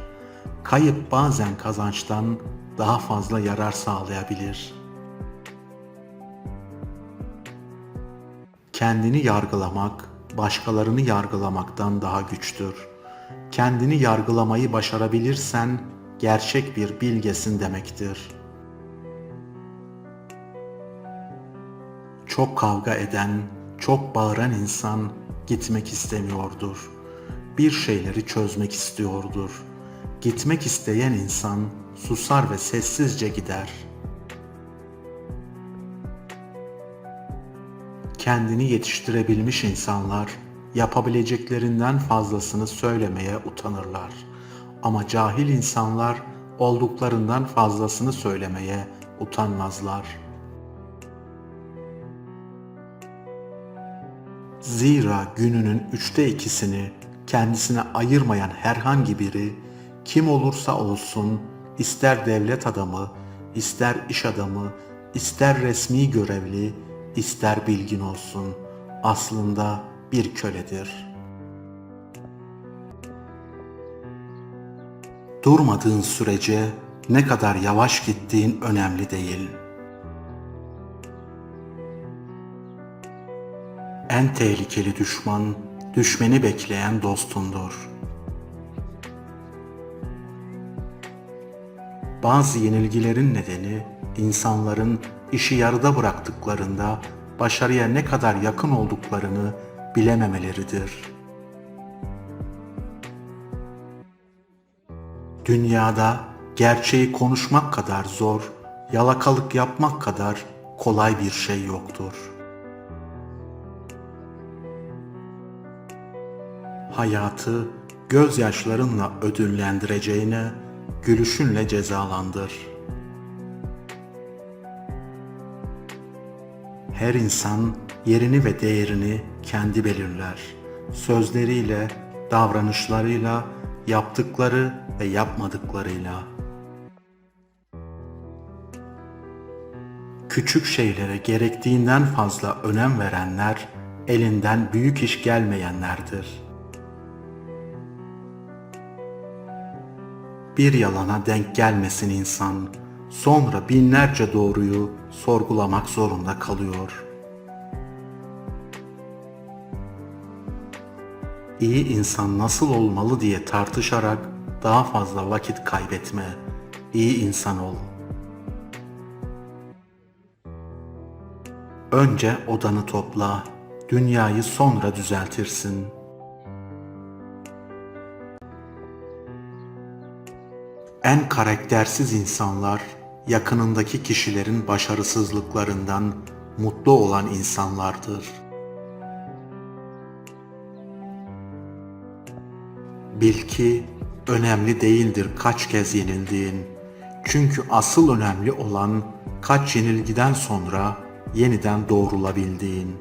Kayıp bazen kazançtan daha fazla yarar sağlayabilir. Kendini yargılamak, başkalarını yargılamaktan daha güçtür. Kendini yargılamayı başarabilirsen, gerçek bir bilgesin demektir. Çok kavga eden, çok bağıran insan gitmek istemiyordur. Bir şeyleri çözmek istiyordur. Gitmek isteyen insan susar ve sessizce gider. Kendini yetiştirebilmiş insanlar yapabileceklerinden fazlasını söylemeye utanırlar. Ama cahil insanlar olduklarından fazlasını söylemeye utanmazlar. Zira gününün 2/3'ünü kendisine ayırmayan herhangi biri, kim olursa olsun, ister devlet adamı, ister iş adamı, ister resmi görevli, ister bilgin olsun, aslında bir köledir. Durmadığın sürece Ne kadar yavaş gittiğin önemli değil. En tehlikeli düşman, düşmeni bekleyen dostundur. Bazı yenilgilerin nedeni, insanların işi yarıda bıraktıklarında başarıya ne kadar yakın olduklarını bilememeleridir. Dünyada gerçeği konuşmak kadar zor, yalakalık yapmak kadar kolay bir şey yoktur. Hayatı gözyaşlarınla ödüllendireceğine gülüşünle cezalandır. Her insan yerini ve değerini kendi belirler. Sözleriyle, davranışlarıyla, yaptıkları ve yapmadıklarıyla. Küçük şeylere gerektiğinden fazla önem verenler, elinden büyük iş gelmeyenlerdir. Bir yalana denk gelmesin insan, sonra binlerce doğruyu sorgulamak zorunda kalıyor. İyi insan nasıl olmalı diye tartışarak daha fazla vakit kaybetme. İyi insan ol. Önce odanı topla, dünyayı sonra düzeltirsin. En karaktersiz insanlar, yakınındaki kişilerin başarısızlıklarından mutlu olan insanlardır. Bil ki önemli değildir kaç kez yenildiğin. Çünkü asıl önemli olan kaç yenilgiden sonra yeniden doğrulabildiğin.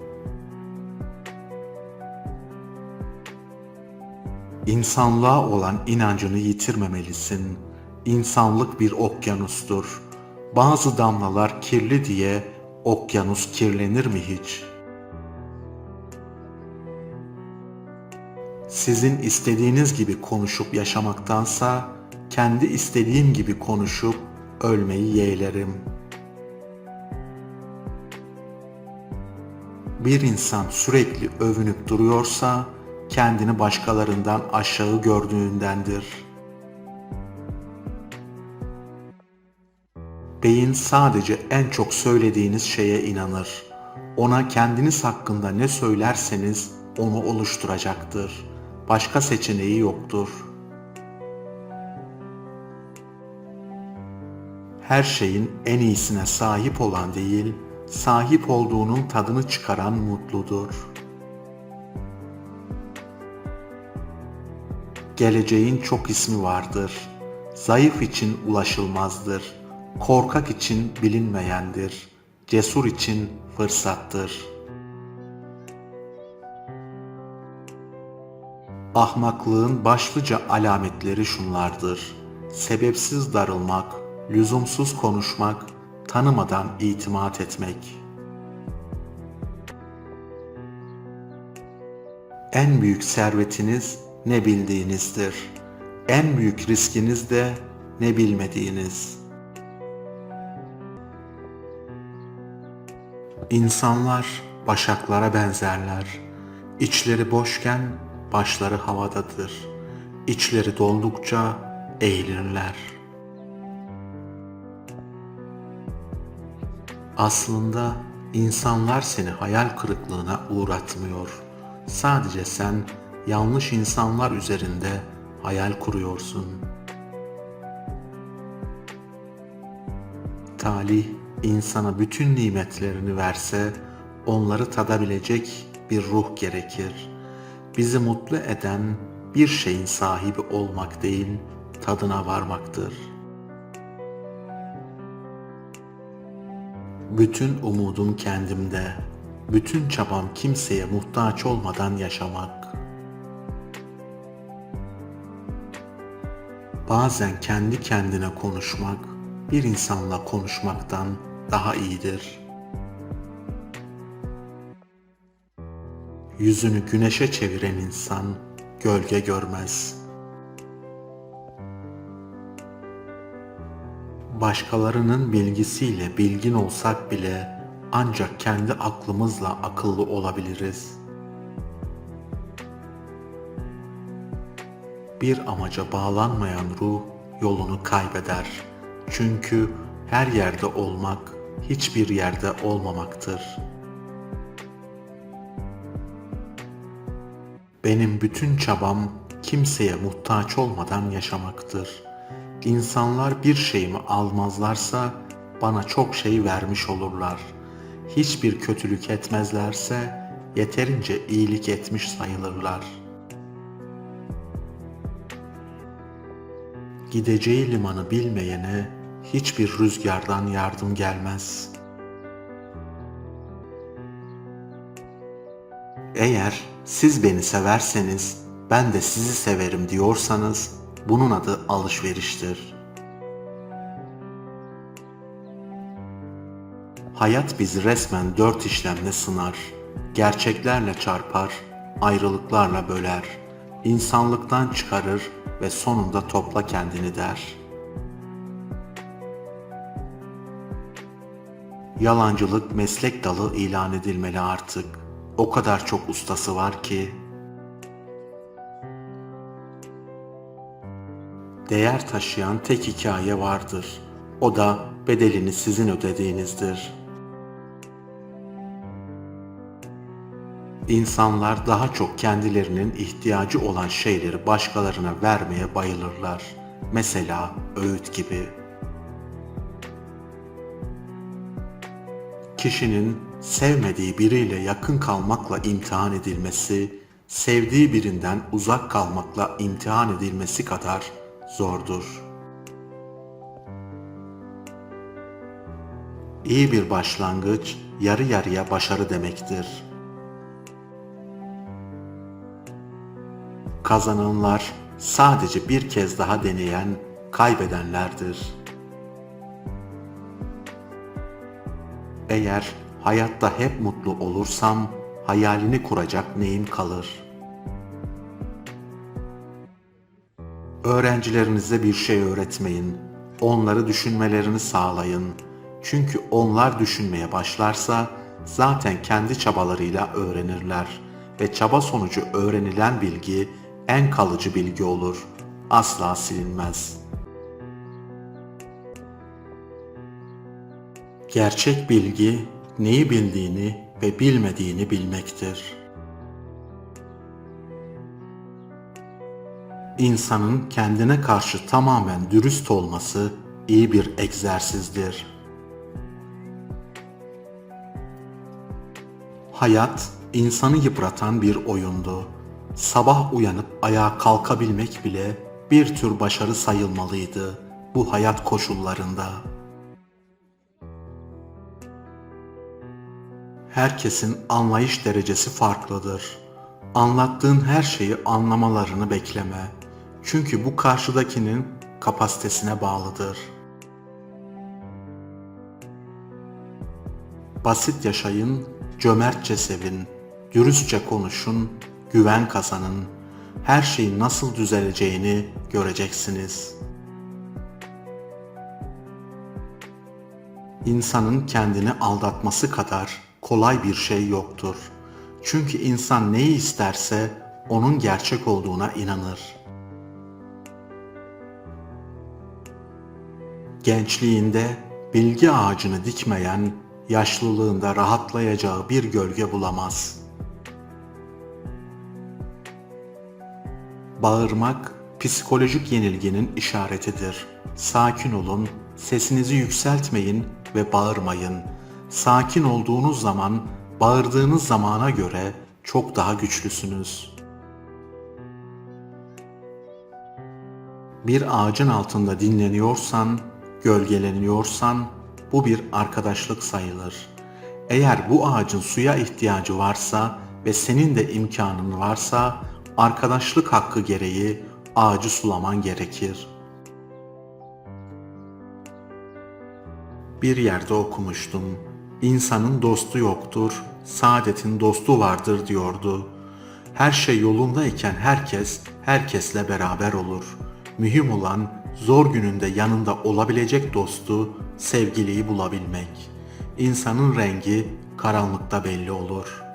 İnsanlığa olan inancını yitirmemelisin. İnsanlık bir okyanustur. Bazı damlalar kirli diye okyanus kirlenir mi hiç? Sizin istediğiniz gibi konuşup yaşamaktansa kendi istediğim gibi konuşup ölmeyi yeğlerim. Bir insan sürekli övünüp duruyorsa kendini başkalarından aşağı gördüğündendir. Beyin sadece en çok söylediğiniz şeye inanır. Ona kendiniz hakkında ne söylerseniz onu oluşturacaktır. Başka seçeneği yoktur. Her şeyin en iyisine sahip olan değil, sahip olduğunun tadını çıkaran mutludur. Geleceğin çok ismi vardır. Zayıf için ulaşılmazdır. Korkak için bilinmeyendir. Cesur için fırsattır. Ahmaklığın başlıca alametleri şunlardır: sebepsiz darılmak, lüzumsuz konuşmak, tanımadan itimat etmek. En büyük servetiniz ne bildiğinizdir. En büyük riskiniz de ne bilmediğiniz. İnsanlar başaklara benzerler. İçleri boşken başları havadadır. İçleri doldukça eğilirler. Aslında insanlar seni hayal kırıklığına uğratmıyor. Sadece sen yanlış insanlar üzerinde hayal kuruyorsun. Talih insana bütün nimetlerini verse onları tadabilecek bir ruh gerekir. Bizi mutlu eden bir şeyin sahibi olmak değil, tadına varmaktır. Bütün umudum kendimde, bütün çabam kimseye muhtaç olmadan yaşamak. Bazen kendi kendine konuşmak, bir insanla konuşmaktan daha iyidir. Yüzünü güneşe çeviren insan gölge görmez. Başkalarının bilgisiyle bilgin olsak bile ancak kendi aklımızla akıllı olabiliriz. Bir amaca bağlanmayan ruh yolunu kaybeder. Çünkü her yerde olmak, hiçbir yerde olmamaktır. Benim bütün çabam kimseye muhtaç olmadan yaşamaktır. İnsanlar bir şeyimi almazlarsa bana çok şey vermiş olurlar. Hiçbir kötülük etmezlerse yeterince iyilik etmiş sayılırlar. Gideceği limanı bilmeyene hiçbir rüzgardan yardım gelmez. Eğer siz beni severseniz ben de sizi severim diyorsanız bunun adı alışveriştir. Hayat bizi resmen 4 işlemle sınar. Gerçeklerle çarpar, ayrılıklarla böler. İnsanlıktan çıkarır ve sonunda topla kendini der. Yalancılık meslek dalı ilan edilmeli artık. O kadar çok ustası var ki. Değer taşıyan tek hikaye vardır. O da bedelini sizin ödediğinizdir. İnsanlar daha çok kendilerinin ihtiyacı olan şeyleri başkalarına vermeye bayılırlar. Mesela öğüt gibi. Kişinin sevmediği biriyle yakın kalmakla imtihan edilmesi, sevdiği birinden uzak kalmakla imtihan edilmesi kadar zordur. İyi bir başlangıç yarı yarıya başarı demektir. Kazananlar sadece bir kez daha deneyen kaybedenlerdir. Eğer hayatta hep mutlu olursam hayalini kuracak neyim kalır? Öğrencilerinize bir şey öğretmeyin. Onları düşünmelerini sağlayın. Çünkü onlar düşünmeye başlarsa zaten kendi çabalarıyla öğrenirler ve çaba sonucu öğrenilen bilgi en kalıcı bilgi olur. Asla silinmez. Gerçek bilgi neyi bildiğini ve bilmediğini bilmektir. İnsanın kendine karşı tamamen dürüst olması iyi bir egzersizdir. Hayat insanı yıpratan bir oyundu. Sabah uyanıp ayağa kalkabilmek bile bir tür başarı sayılmalıydı bu hayat koşullarında. Herkesin anlayış derecesi farklıdır. Anlattığın her şeyi anlamalarını bekleme. Çünkü bu karşıdakinin kapasitesine bağlıdır. Basit yaşayın, cömertçe sevin, dürüstçe konuşun, güven kazanın. Her şeyin nasıl düzeleceğini göreceksiniz. İnsanın kendini aldatması kadar kolay bir şey yoktur. Çünkü insan neyi isterse onun gerçek olduğuna inanır. Gençliğinde bilgi ağacını dikmeyen, yaşlılığında rahatlayacağı bir gölge bulamaz. Bağırmak, psikolojik yenilginin işaretidir. Sakin olun, sesinizi yükseltmeyin ve bağırmayın. Sakin olduğunuz zaman, bağırdığınız zamana göre çok daha güçlüsünüz. Bir ağacın altında dinleniyorsan, gölgeleniyorsan, bu bir arkadaşlık sayılır. Eğer bu ağacın suya ihtiyacı varsa ve senin de imkanın varsa, arkadaşlık hakkı gereği ağacı sulaman gerekir. Bir yerde okumuştum. İnsanın dostu yoktur, saadetin dostu vardır diyordu. Her şey yolundayken herkes, herkesle beraber olur. Mühim olan Zor gününde yanında olabilecek dostu, sevgiliyi bulabilmek. İnsanın rengi karanlıkta belli olur.